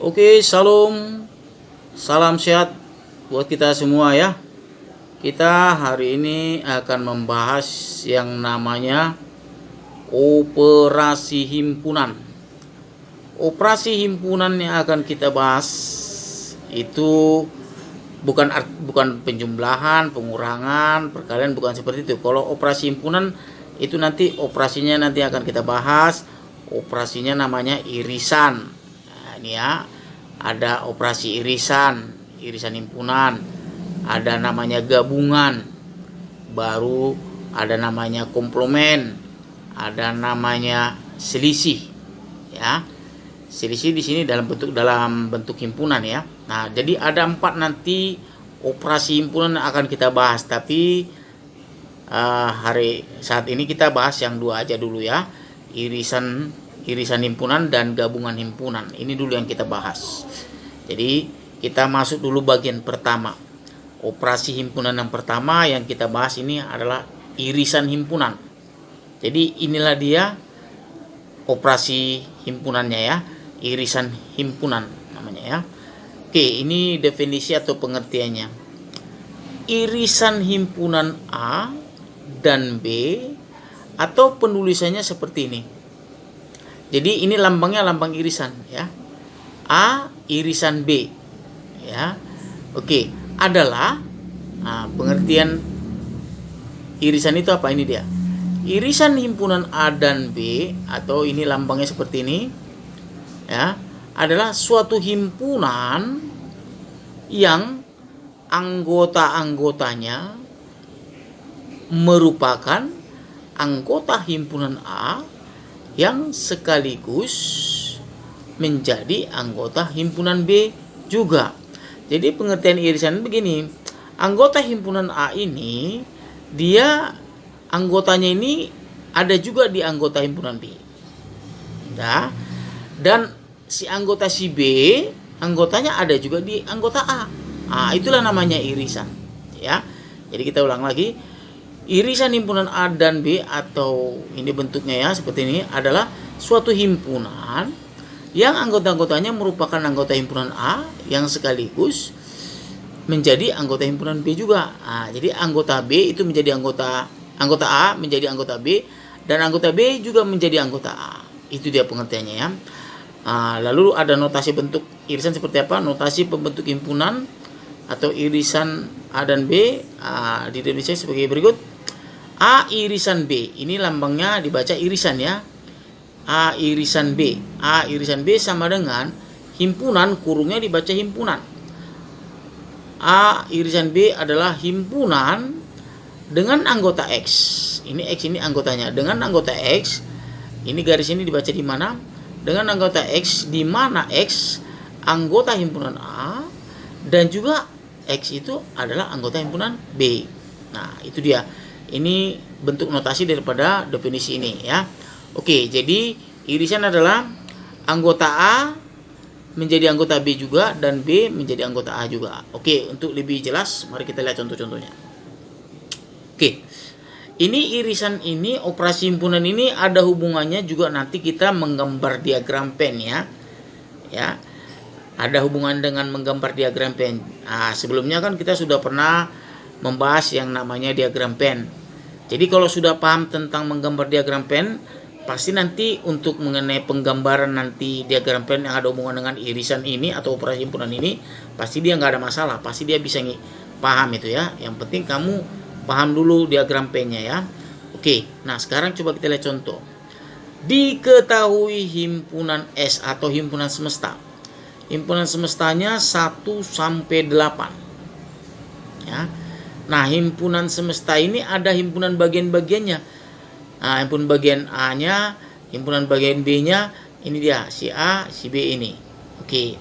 Oke, salam sehat buat kita semua ya. Kita hari ini akan membahas yang namanya operasi himpunan. Operasi himpunan yang akan kita bahas itu bukan penjumlahan, pengurangan, perkalian, bukan seperti itu. Kalau operasi himpunan itu nanti operasinya nanti akan kita bahas. Operasinya namanya irisan. Nah, ini ya, ada operasi irisan himpunan, ada namanya gabungan, baru ada namanya komplement, ada namanya selisih. Ya, selisih di sini dalam bentuk himpunan ya. Nah, jadi ada 4 nanti operasi himpunan yang akan kita bahas, tapi saat ini kita bahas yang 2 aja dulu ya. Irisan himpunan dan gabungan himpunan. Ini dulu yang kita bahas. Jadi kita masuk dulu bagian pertama. Operasi himpunan yang pertama yang kita bahas ini adalah irisan himpunan. Jadi inilah dia operasi himpunannya ya. Irisan himpunan namanya ya. Oke, ini definisi atau pengertiannya. Irisan himpunan A dan B, atau penulisannya seperti ini. Jadi ini lambangnya lambang irisan ya. A irisan B ya. Oke, adalah pengertian irisan itu apa? Ini dia. Irisan himpunan A dan B, atau ini lambangnya seperti ini ya, adalah suatu himpunan yang anggota-anggotanya merupakan anggota himpunan A yang sekaligus menjadi anggota himpunan B juga. Jadi pengertian irisan begini, anggota himpunan A ini dia anggotanya ini ada juga di anggota himpunan B. Nah, dan si anggota si B anggotanya ada juga di anggota A. Itulah namanya irisan ya. Jadi kita ulang lagi. Irisan himpunan A dan B, atau ini bentuknya ya seperti ini, adalah suatu himpunan yang anggota-anggotanya merupakan anggota himpunan A yang sekaligus menjadi anggota himpunan B juga. Jadi anggota B itu menjadi anggota A menjadi anggota B, dan anggota B juga menjadi anggota A. Itu dia pengertiannya ya. Lalu ada notasi bentuk irisan seperti apa? Notasi pembentuk himpunan atau irisan A dan B didefinisikan sebagai berikut. A irisan B, ini lambangnya dibaca irisan ya. A irisan B. A irisan B sama dengan himpunan, kurungnya dibaca himpunan. A irisan B adalah himpunan dengan anggota X. Ini X ini anggotanya. Dengan anggota X, ini garis ini dibaca di mana? Dengan anggota X, di mana X anggota himpunan A dan juga X itu adalah anggota himpunan B. Nah, itu dia. Ini bentuk notasi daripada definisi ini ya. Oke, jadi irisan adalah anggota A menjadi anggota B juga, dan B menjadi anggota A juga. Oke, untuk lebih jelas mari kita lihat contoh-contohnya. Oke. Ini irisan ini, operasi himpunan ini ada hubungannya juga nanti kita menggambar diagram Venn ya. Ya. Ada hubungan dengan menggambar diagram Venn. Sebelumnya kan kita sudah pernah membahas yang namanya diagram Venn. Jadi kalau sudah paham tentang menggambar diagram Venn, pasti nanti untuk mengenai penggambaran nanti diagram Venn yang ada hubungan dengan irisan ini atau operasi himpunan ini, pasti dia nggak ada masalah, pasti dia bisa paham itu ya. Yang penting kamu paham dulu diagram Venn-nya ya. Oke, nah sekarang coba kita lihat contoh. Diketahui himpunan S atau himpunan semesta. Himpunan semestanya 1 sampai 8. Ya. Nah, himpunan semesta ini ada himpunan bagian-bagiannya. Himpunan bagian A-nya, himpunan bagian B-nya, ini dia, si A, si B ini. Oke.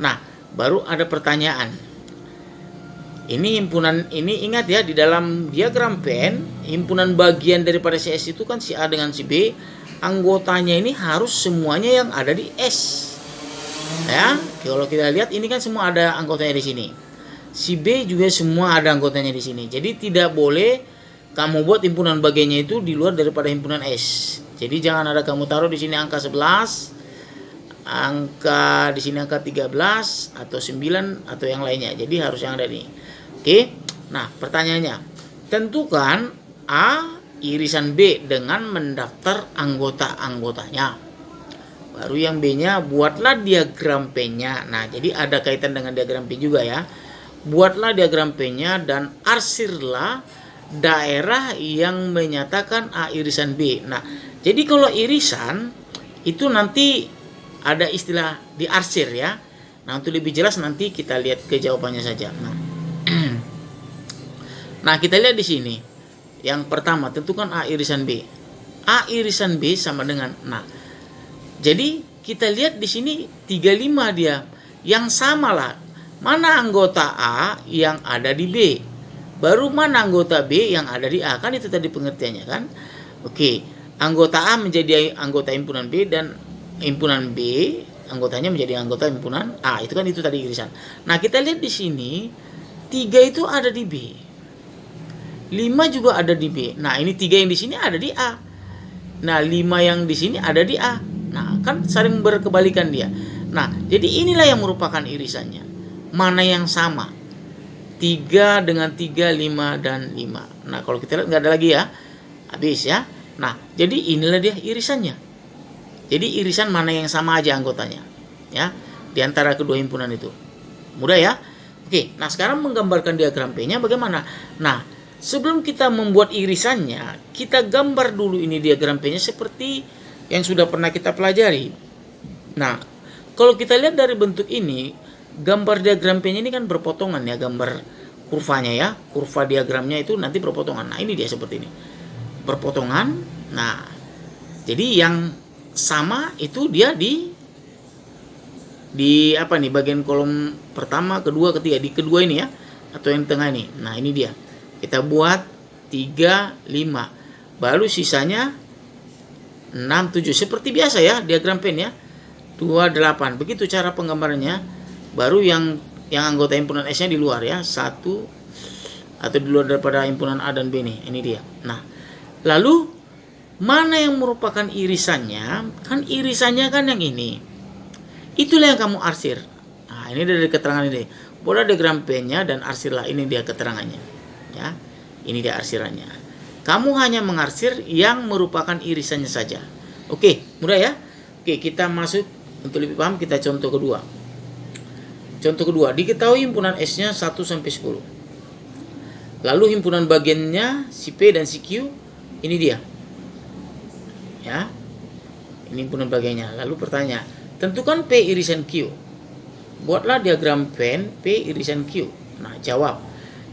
Nah, baru ada pertanyaan. Ini himpunan ini, ingat ya, di dalam diagram Venn, himpunan bagian daripada si S itu kan si A dengan si B, anggotanya ini harus semuanya yang ada di S. Ya, kalau kita lihat ini kan semua ada anggotanya di sini. Si B juga semua ada anggotanya di sini. Jadi tidak boleh kamu buat himpunan bagiannya itu di luar daripada himpunan S. Jadi jangan ada kamu taruh di sini angka 11, angka di sini angka 13 atau 9 atau yang lainnya. Jadi harus yang ada ini. Oke. Nah, pertanyaannya, tentukan A irisan B dengan mendaftar anggota-anggotanya. Baru yang B-nya, buatlah diagram P-nya. Nah, jadi ada kaitan dengan diagram P juga ya. Buatlah diagram P-nya dan arsirlah daerah yang menyatakan A irisan B. Nah, jadi kalau irisan itu nanti ada istilah diarsir ya. Nah, untuk lebih jelas nanti kita lihat ke jawabannya saja. Nah, kita lihat di sini. Yang pertama, tentukan A irisan B. A irisan B sama dengan, jadi kita lihat di sini 35 dia. Yang sama lah. Mana anggota A yang ada di B? Baru mana anggota B yang ada di A? Kan itu tadi pengertiannya kan? Oke. Anggota A menjadi anggota himpunan B dan himpunan B anggotanya menjadi anggota himpunan A. Itu kan itu tadi irisan. Nah, kita lihat di sini 3 itu ada di B. 5 juga ada di B. Nah, ini 3 yang di sini ada di A. Nah, 5 yang di sini ada di A. Nah, kan saling berkebalikan dia. Nah, jadi inilah yang merupakan irisannya. Mana yang sama? 3 dengan 3, 5 dan 5. Nah, kalau kita lihat nggak ada lagi ya. Habis ya. Nah, jadi inilah dia irisannya. Jadi irisan mana yang sama aja anggotanya. Ya, di antara kedua himpunan itu. Mudah ya? Oke, nah sekarang menggambarkan diagram P-nya bagaimana? Nah, sebelum kita membuat irisannya, kita gambar dulu ini diagram P-nya seperti yang sudah pernah kita pelajari. Nah, kalau kita lihat dari bentuk ini, gambar diagram P-nya ini kan berpotongan ya, gambar kurvanya ya. Kurva diagramnya itu nanti berpotongan. Nah, ini dia seperti ini. Berpotongan. Nah, jadi yang sama itu dia di apa nih, bagian kolom pertama, kedua, ketiga, di kedua ini ya, atau yang tengah ini. Nah, ini dia. Kita buat 3, 5. Baru sisanya 6, 7. Seperti biasa ya, diagram pen ya. 2, 8. Begitu cara penggambarannya. Baru yang anggota himpunan S-nya di luar ya. 1 atau di luar daripada himpunan A dan B nih. Ini dia. Nah, lalu mana yang merupakan irisannya? Kan irisannya kan yang ini. Itulah yang kamu arsir. Nah, ini dari keterangan ini. Buat diagram pen-nya dan arsirlah, ini dia keterangannya. Ya. Ini dia arsirannya. Kamu hanya mengarsir yang merupakan irisannya saja. Oke, mudah ya? Oke, kita masuk untuk lebih paham, kita contoh kedua. Contoh kedua, diketahui himpunan S-nya 1 sampai 10. Lalu himpunan bagiannya si P dan si Q, ini dia. Ya. Ini himpunan bagiannya. Lalu pertanyaan, tentukan P irisan Q. Buatlah diagram pen P irisan Q. Nah, jawab.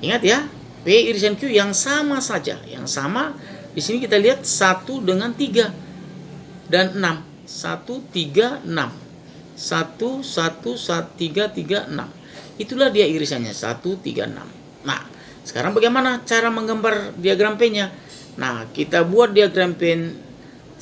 Ingat ya, P irisan Q yang sama saja. Yang sama di sini kita lihat 1 dengan 3 dan 6. 1, 3, 6. 1, 1, 3, 3, 6. Itulah dia irisannya 1, 3, 6. Nah, sekarang bagaimana cara menggambar diagram P-nya? Nah, kita buat diagram pen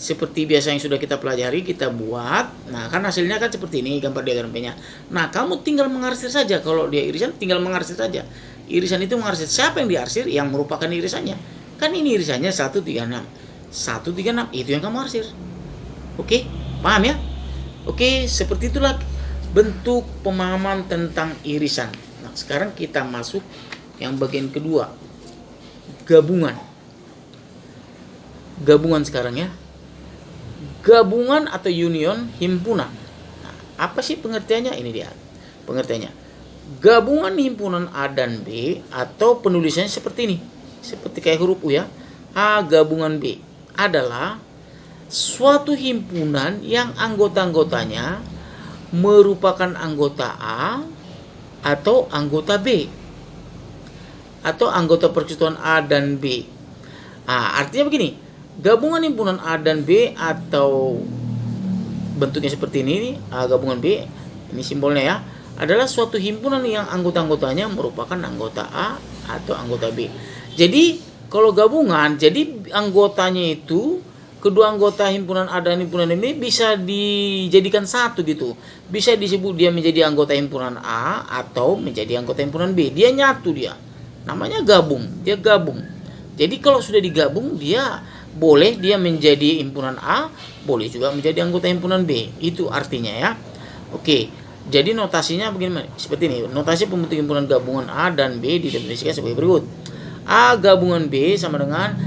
seperti biasa yang sudah kita pelajari, kita buat. Nah, kan hasilnya kan seperti ini gambar diagram P-nya. Nah, kamu tinggal mengarsir saja. Kalau dia irisan, tinggal mengarsir saja. Irisan itu mengarsir. Siapa yang diarsir? Yang merupakan irisannya. Kan ini irisannya 1, 3, 6. 1, 3, 6. Itu yang kamu arsir. Oke? Paham ya? Oke, seperti itulah bentuk pemahaman tentang irisan. Nah, sekarang kita masuk yang bagian kedua. Gabungan. Gabungan sekarang ya. Gabungan atau union himpunan. Nah, apa sih pengertiannya? Ini dia pengertiannya. Gabungan himpunan A dan B, atau penulisannya seperti ini. Seperti kayak huruf U ya. A gabungan B adalah suatu himpunan yang anggota-anggotanya merupakan anggota A atau anggota B, atau anggota persekutuan A dan B. Nah, artinya begini, gabungan himpunan A dan B atau bentuknya seperti ini, A gabungan B, ini simbolnya ya, adalah suatu himpunan yang anggota-anggotanya merupakan anggota A atau anggota B. Jadi kalau gabungan, jadi anggotanya itu, kedua anggota himpunan A dan himpunan ini bisa dijadikan satu gitu. Bisa disebut dia menjadi anggota himpunan A atau menjadi anggota himpunan B. Dia nyatu dia. Namanya gabung, dia gabung. Jadi kalau sudah digabung, dia boleh dia menjadi himpunan A, boleh juga menjadi anggota himpunan B. Itu artinya ya. Oke, jadi notasinya begini, seperti ini. Notasi pembentuk himpunan gabungan A dan B didefinisikan sebagai berikut. A gabungan B sama dengan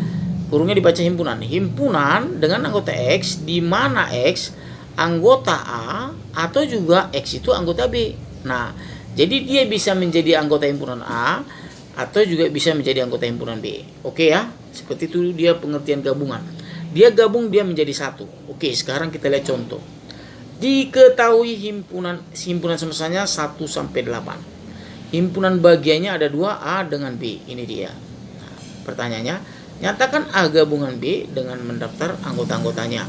kurungnya dibaca himpunan. Himpunan dengan anggota X di mana X anggota A atau juga X itu anggota B. Nah, jadi dia bisa menjadi anggota himpunan A atau juga bisa menjadi anggota himpunan B. Oke ya, seperti itu dia pengertian gabungan. Dia gabung, dia menjadi satu. Oke, sekarang kita lihat contoh. Diketahui himpunan semestanya 1 sampai 8. Himpunan bagiannya ada 2, A dengan B. Ini dia. Nah, pertanyaannya, nyatakan A gabungan B dengan mendaftar anggota-anggotanya.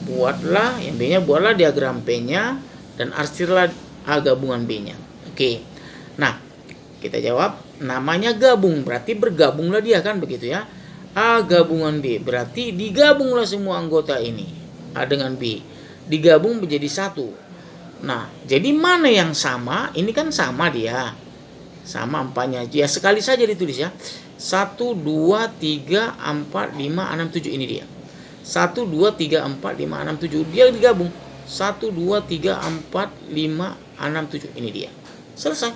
Buatlah yang B-nya, buatlah diagram P-nya dan arsirlah A gabungan B-nya. Oke. Nah, kita jawab, namanya gabung, berarti bergabunglah dia kan begitu ya. A gabungan B, berarti digabunglah semua anggota ini. A dengan B, digabung menjadi satu. Nah, jadi mana yang sama? Ini kan sama dia. Sama empatnya. Ya sekali saja ditulis ya. 1, 2, 3, 4, 5, 6, 7 ini dia. 1, 2, 3, 4, 5, 6, 7. Dia digabung. 1, 2, 3, 4, 5, 6, 7. Ini dia. Selesai.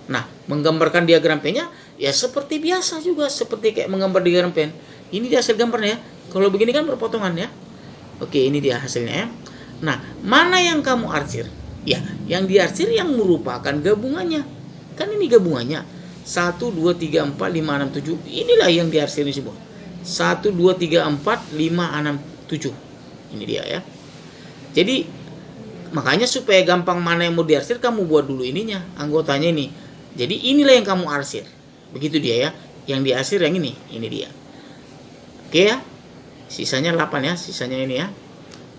Nah, menggambarkan diagram P-nya ya seperti biasa juga, seperti kayak menggambar diagram pen. Ini dia hasil gambarnya ya. Kalau begini kan berpotongan ya. Oke, ini dia hasilnya ya. Nah, mana yang kamu arsir? Ya, yang diarsir yang merupakan gabungannya. Kan ini gabungannya. 1, 2, 3, 4, 5, 6, 7. Inilah yang diarsir ini semua. 1, 2, 3, 4, 5, 6, 7. Ini dia ya. Jadi, makanya supaya gampang mana yang mau diarsir, kamu buat dulu ininya, anggotanya ini. Jadi inilah yang kamu arsir. Begitu dia ya. Yang diarsir yang ini dia. Oke ya. Sisanya 8 ya, sisanya ini ya.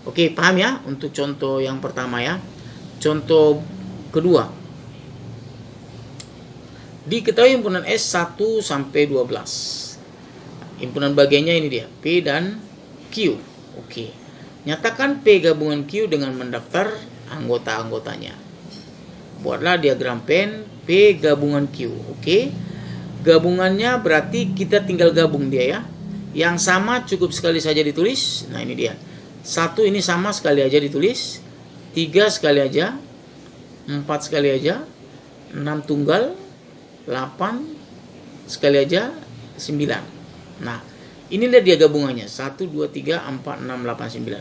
Oke, paham ya untuk contoh yang pertama ya. Contoh kedua. Diketahui himpunan S 1 sampai 12. Himpunan bagiannya ini dia, P dan Q. Oke. Nyatakan P gabungan Q dengan mendaftar anggota-anggotanya. Buatlah diagram pen P gabungan Q. Oke. Gabungannya berarti kita tinggal gabung dia ya. Yang sama cukup sekali saja ditulis. Nah, ini dia. 1 ini sama sekali aja ditulis. 3 sekali aja. 4 sekali aja. 6 tunggal. 8 sekali aja. 9. Nah, inilah dia gabungannya. 1, 2, 3, 4, 6, 8, 9.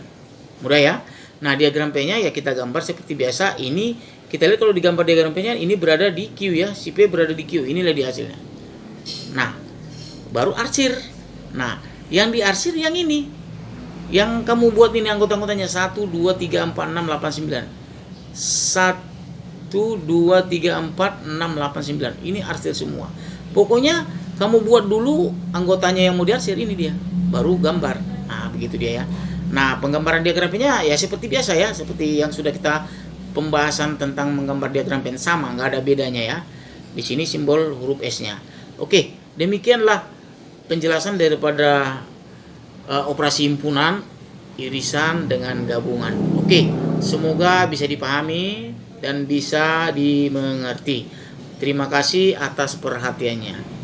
Mudah ya. Nah, diagram P-nya ya kita gambar seperti biasa. Ini kita lihat kalau digambar diagram P-nya ini berada di Q ya. Si P berada di Q. Inilah dia hasilnya. Nah, baru arsir. Nah, yang diarsir yang ini. Yang kamu buat ini anggota-anggotanya 1, 2, 3, 4, 6, 8, 9. 1, 2, 3, 4, 6, 8, 9. Ini arsir semua. Pokoknya kamu buat dulu anggotanya yang mau diarsir, ini dia. Baru gambar. Nah, begitu dia ya. Nah, penggambaran diagram P-nya ya seperti biasa ya. Seperti yang sudah kita pembahasan tentang menggambar diagram pen, sama, nggak ada bedanya ya. Di sini simbol huruf S-nya. Oke, demikianlah penjelasan daripada operasi himpunan, irisan dengan gabungan. Oke, semoga bisa dipahami dan bisa dimengerti. Terima kasih atas perhatiannya.